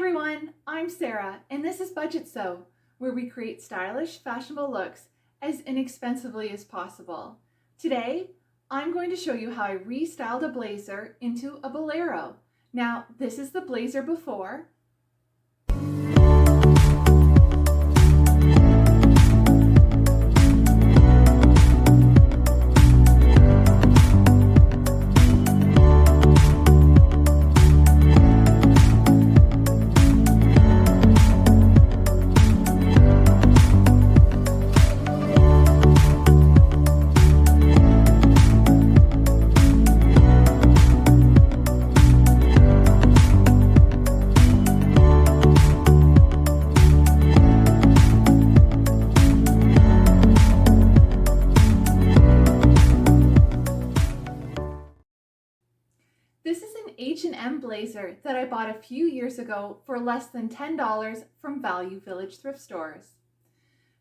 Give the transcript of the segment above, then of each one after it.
everyone, I'm Sarah, and this is Budgetsew, where we create stylish, fashionable looks as inexpensively as possible. Today, I'm going to show you how I restyled a blazer into a bolero. Now, this is the blazer before. This is an H&M blazer that I bought a few years ago for less than $10 from Value Village thrift stores.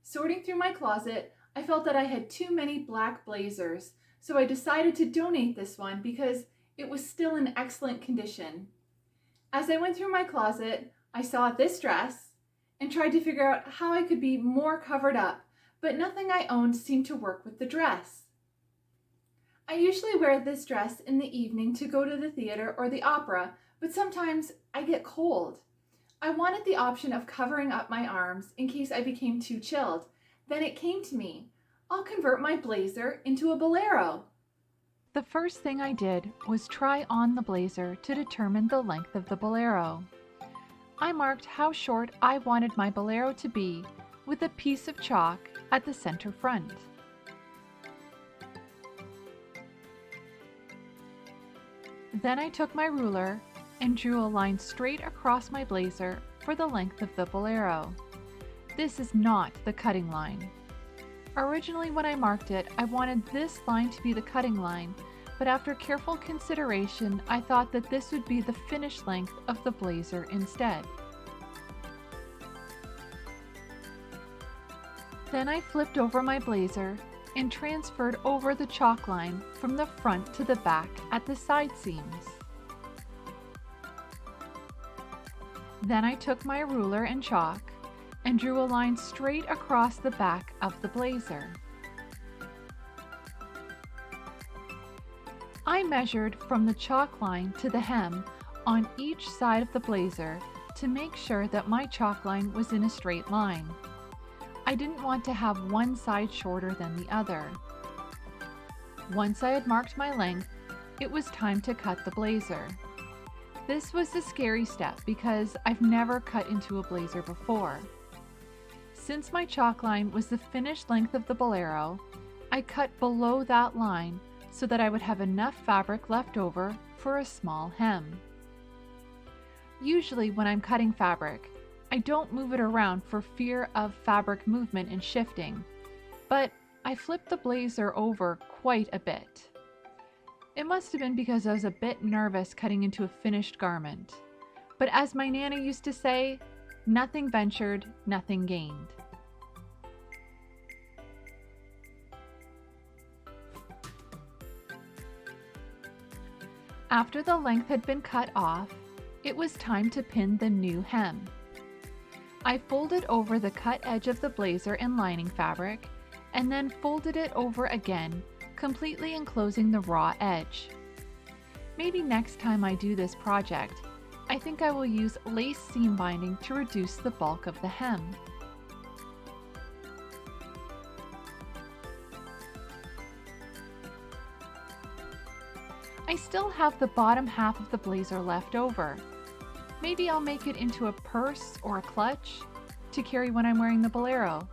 Sorting through my closet, I felt that I had too many black blazers, so I decided to donate this one because it was still in excellent condition. As I went through my closet, I saw this dress and tried to figure out how I could be more covered up, but nothing I owned seemed to work with the dress. I usually wear this dress in the evening to go to the theater or the opera, but sometimes I get cold. I wanted the option of covering up my arms in case I became too chilled. Then it came to me. I'll convert my blazer into a bolero. The first thing I did was try on the blazer to determine the length of the bolero. I marked how short I wanted my bolero to be with a piece of chalk at the center front. Then I took my ruler and drew a line straight across my blazer for the length of the bolero. This is not the cutting line. Originally when I marked it, I wanted this line to be the cutting line, but after careful consideration, I thought that this would be the finished length of the blazer instead. Then I flipped over my blazer and transferred over the chalk line from the front to the back at the side seams. Then I took my ruler and chalk and drew a line straight across the back of the blazer. I measured from the chalk line to the hem on each side of the blazer to make sure that my chalk line was in a straight line. I didn't want to have one side shorter than the other. Once I had marked my length, it was time to cut the blazer. This was the scary step because I've never cut into a blazer before. Since my chalk line was the finished length of the bolero, I cut below that line so that I would have enough fabric left over for a small hem. Usually when I'm cutting fabric, I don't move it around for fear of fabric movement and shifting, but I flipped the blazer over quite a bit. It must have been because I was a bit nervous cutting into a finished garment. But as my Nana used to say, nothing ventured, nothing gained. After the length had been cut off, it was time to pin the new hem. I folded over the cut edge of the blazer in lining fabric and then folded it over again, completely enclosing the raw edge. Maybe next time I do this project, I think I will use lace seam binding to reduce the bulk of the hem. I still have the bottom half of the blazer left over. Maybe I'll make it into a purse or a clutch to carry when I'm wearing the bolero.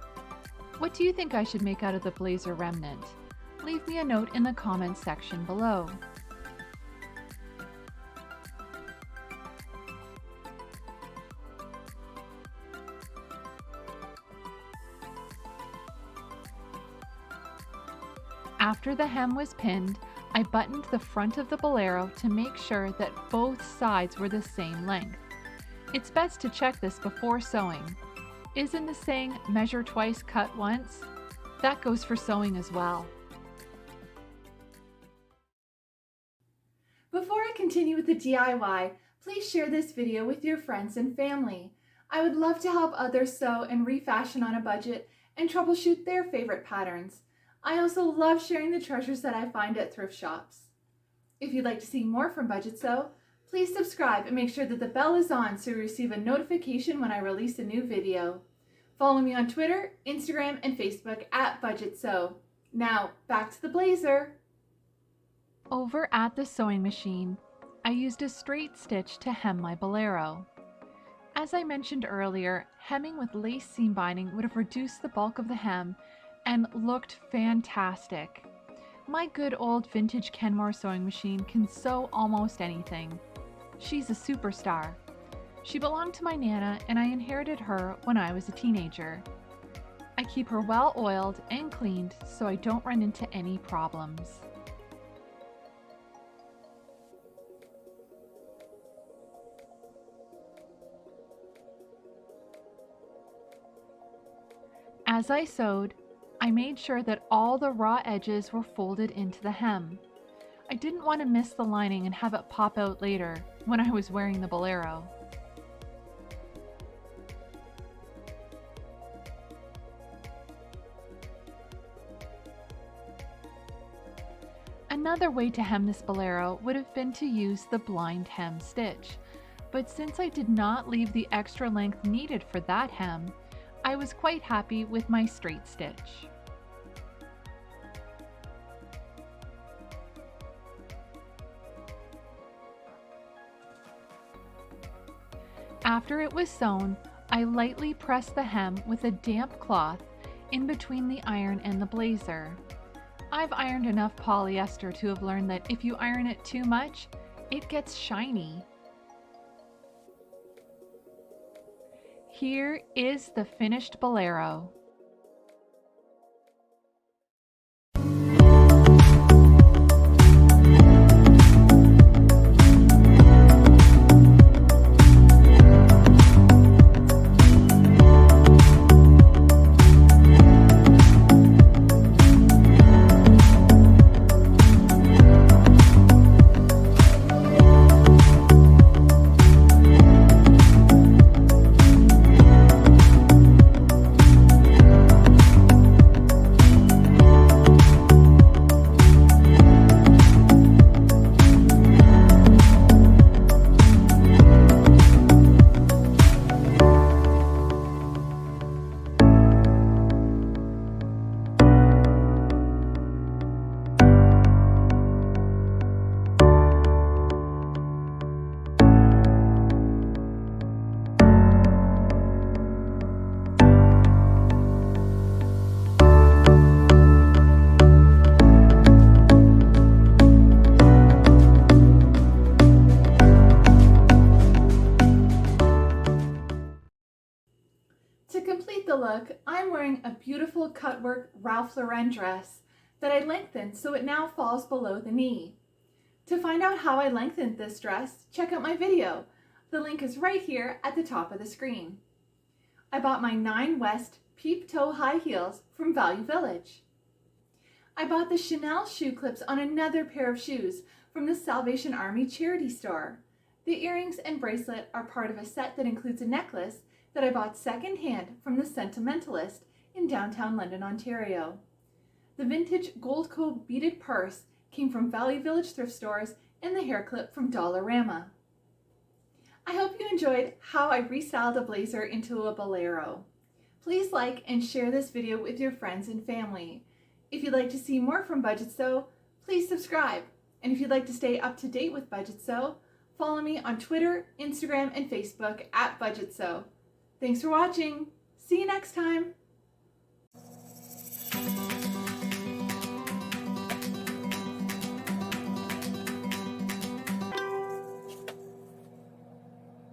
What do you think I should make out of the blazer remnant? Leave me a note in the comments section below. After the hem was pinned, I buttoned the front of the bolero to make sure that both sides were the same length. It's best to check this before sewing. Isn't the saying, measure twice, cut once? That goes for sewing as well. Before I continue with the DIY, Please share this video with your friends and family. I would love to help others sew and refashion on a budget and troubleshoot their favorite patterns. I also love sharing the treasures that I find at thrift shops. If you'd like to see more from Budgetsew, please subscribe and make sure that the bell is on so you receive a notification when I release a new video. Follow me on Twitter, Instagram, and Facebook at Budgetsew. Now, back to the blazer. Over at the sewing machine, I used a straight stitch to hem my Bolero. As I mentioned earlier, hemming with lace seam binding would have reduced the bulk of the hem and looked fantastic. My good old vintage Kenmore sewing machine can sew almost anything. She's a superstar. She belonged to my Nana and I inherited her when I was a teenager. I keep her well oiled and cleaned so I don't run into any problems. As I sewed, I made sure that all the raw edges were folded into the hem. I didn't want to miss the lining and have it pop out later when I was wearing the Bolero. Another way to hem this Bolero would have been to use the blind hem stitch, but since I did not leave the extra length needed for that hem, I was quite happy with my straight stitch. After it was sewn, I lightly pressed the hem with a damp cloth in between the iron and the blazer. I've ironed enough polyester to have learned that if you iron it too much, it gets shiny. Here is the finished Bolero. To complete the look, I'm wearing a beautiful cutwork Ralph Lauren dress that I lengthened so it now falls below the knee. To find out how I lengthened this dress, check out my video. The link is right here at the top of the screen. I bought my 9 West peep toe high heels from Value Village. I bought the Chanel shoe clips on another pair of shoes from the Salvation Army charity store. The earrings and bracelet are part of a set that includes a necklace that I bought secondhand from the Sentimentalist in downtown London, Ontario. The vintage Goldco beaded purse came from Value Village thrift stores and the hair clip from Dollarama. I hope you enjoyed how I restyled a blazer into a Bolero. Please like and share this video with your friends and family. If you'd like to see more from Budgetsew, please subscribe. And if you'd like to stay up to date with Budgetsew, follow me on Twitter, Instagram, and Facebook at Budgetsew. Thanks for watching. See you next time.